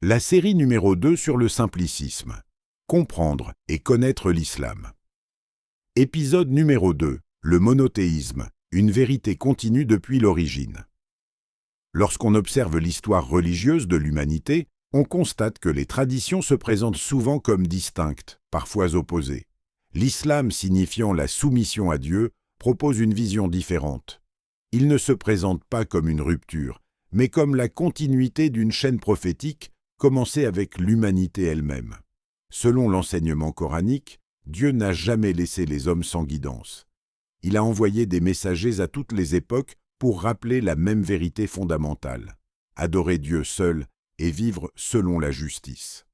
La série numéro 2 sur le simplicisme. Comprendre et connaître l'islam. Épisode numéro 2. Le monothéisme, une vérité continue depuis l'origine. Lorsqu'on observe l'histoire religieuse de l'humanité, on constate que les traditions se présentent souvent comme distinctes, parfois opposées. L'islam, signifiant la soumission à Dieu, propose une vision différente. Il ne se présente pas comme une rupture, mais comme la continuité d'une chaîne prophétique commencée avec l'humanité elle-même. Selon l'enseignement coranique, Dieu n'a jamais laissé les hommes sans guidance. Il a envoyé des messagers à toutes les époques pour rappeler la même vérité fondamentale, adorer Dieu seul et vivre selon la justice.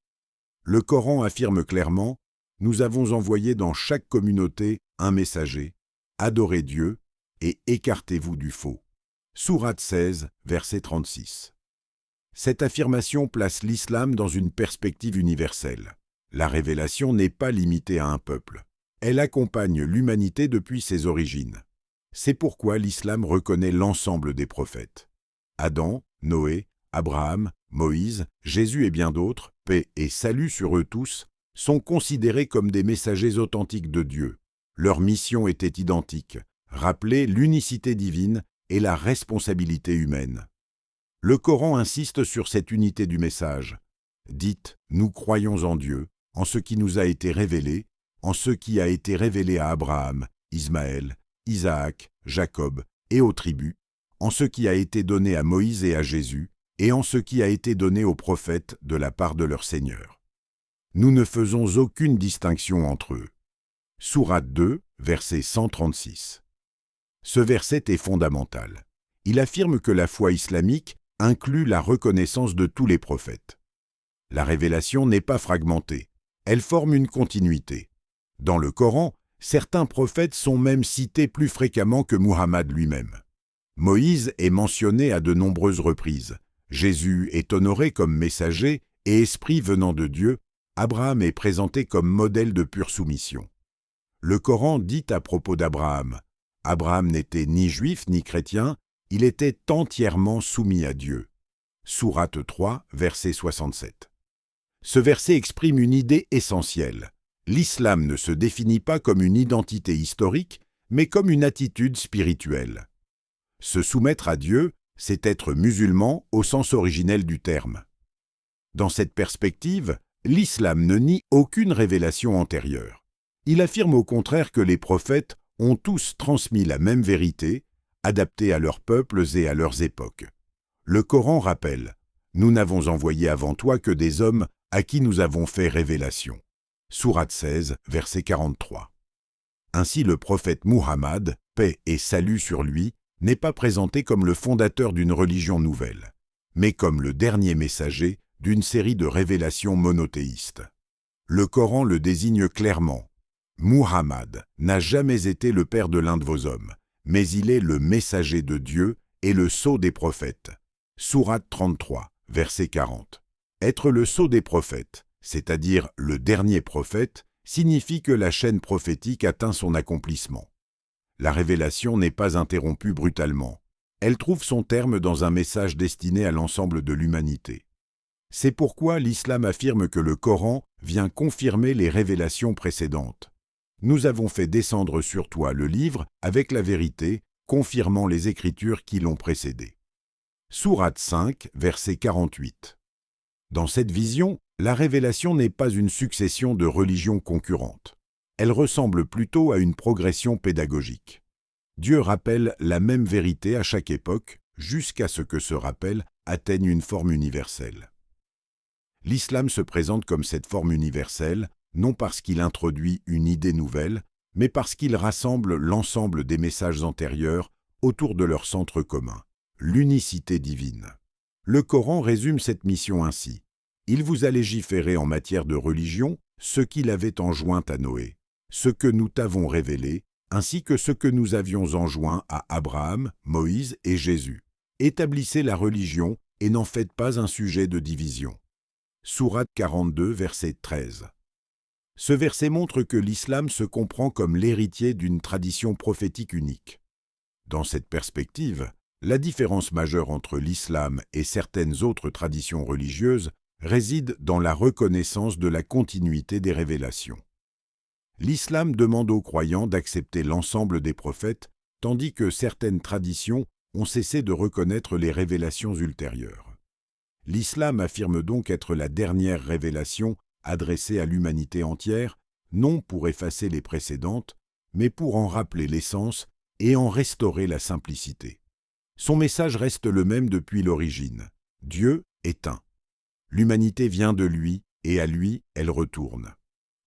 Le Coran affirme clairement « Nous avons envoyé dans chaque communauté un messager, adorez Dieu et écartez-vous du faux ». Sourate 16, verset 36. Cette affirmation place l'islam dans une perspective universelle. La révélation n'est pas limitée à un peuple. Elle accompagne l'humanité depuis ses origines. C'est pourquoi l'islam reconnaît l'ensemble des prophètes. Adam, Noé, Abraham, Moïse, Jésus et bien d'autres, paix et salut sur eux tous, sont considérés comme des messagers authentiques de Dieu. Leur mission était identique, rappeler l'unicité divine et la responsabilité humaine. Le Coran insiste sur cette unité du message. Dites, nous croyons en Dieu, en ce qui nous a été révélé, en ce qui a été révélé à Abraham, Ismaël, Isaac, Jacob et aux tribus, en ce qui a été donné à Moïse et à Jésus, et en ce qui a été donné aux prophètes de la part de leur Seigneur. Nous ne faisons aucune distinction entre eux. Sourate 2, verset 136. Ce verset est fondamental. Il affirme que la foi islamique inclut la reconnaissance de tous les prophètes. La révélation n'est pas fragmentée, elle forme une continuité. Dans le Coran, certains prophètes sont même cités plus fréquemment que Muhammad lui-même. Moïse est mentionné à de nombreuses reprises. Jésus est honoré comme messager et esprit venant de Dieu. Abraham est présenté comme modèle de pure soumission. Le Coran dit à propos d'Abraham, « Abraham n'était ni juif ni chrétien, il était entièrement soumis à Dieu. » Sourate 3, verset 67. Ce verset exprime une idée essentielle. L'islam ne se définit pas comme une identité historique, mais comme une attitude spirituelle. Se soumettre à Dieu, c'est être musulman au sens originel du terme. Dans cette perspective, l'islam ne nie aucune révélation antérieure. Il affirme au contraire que les prophètes ont tous transmis la même vérité, adaptée à leurs peuples et à leurs époques. Le Coran rappelle « Nous n'avons envoyé avant toi que des hommes à qui nous avons fait révélation ». Sourate 16, verset 43. Ainsi le prophète Muhammad, paix et salut sur lui, n'est pas présenté comme le fondateur d'une religion nouvelle, mais comme le dernier messager d'une série de révélations monothéistes. Le Coran le désigne clairement. Muhammad n'a jamais été le père de l'un de vos hommes, mais il est le messager de Dieu et le sceau des prophètes. Sourate 33, verset 40. Être le sceau des prophètes, c'est-à-dire le dernier prophète, signifie que la chaîne prophétique atteint son accomplissement. La révélation n'est pas interrompue brutalement. Elle trouve son terme dans un message destiné à l'ensemble de l'humanité. C'est pourquoi l'islam affirme que le Coran vient confirmer les révélations précédentes. Nous avons fait descendre sur toi le livre avec la vérité, confirmant les écritures qui l'ont précédé. Sourate 5, verset 48. Dans cette vision, la révélation n'est pas une succession de religions concurrentes. Elle ressemble plutôt à une progression pédagogique. Dieu rappelle la même vérité à chaque époque, jusqu'à ce que ce rappel atteigne une forme universelle. L'islam se présente comme cette forme universelle, non parce qu'il introduit une idée nouvelle, mais parce qu'il rassemble l'ensemble des messages antérieurs autour de leur centre commun, l'unicité divine. Le Coran résume cette mission ainsi. Il vous a légiféré en matière de religion ce qu'il avait enjoint à Noé, ce que nous t'avons révélé, ainsi que ce que nous avions enjoint à Abraham, Moïse et Jésus. Établissez la religion et n'en faites pas un sujet de division. Sourate 42, verset 13. Ce verset montre que l'islam se comprend comme l'héritier d'une tradition prophétique unique. Dans cette perspective, la différence majeure entre l'islam et certaines autres traditions religieuses réside dans la reconnaissance de la continuité des révélations. L'islam demande aux croyants d'accepter l'ensemble des prophètes, tandis que certaines traditions ont cessé de reconnaître les révélations ultérieures. L'islam affirme donc être la dernière révélation adressée à l'humanité entière, non pour effacer les précédentes, mais pour en rappeler l'essence et en restaurer la simplicité. Son message reste le même depuis l'origine. Dieu est un. L'humanité vient de lui et à lui elle retourne.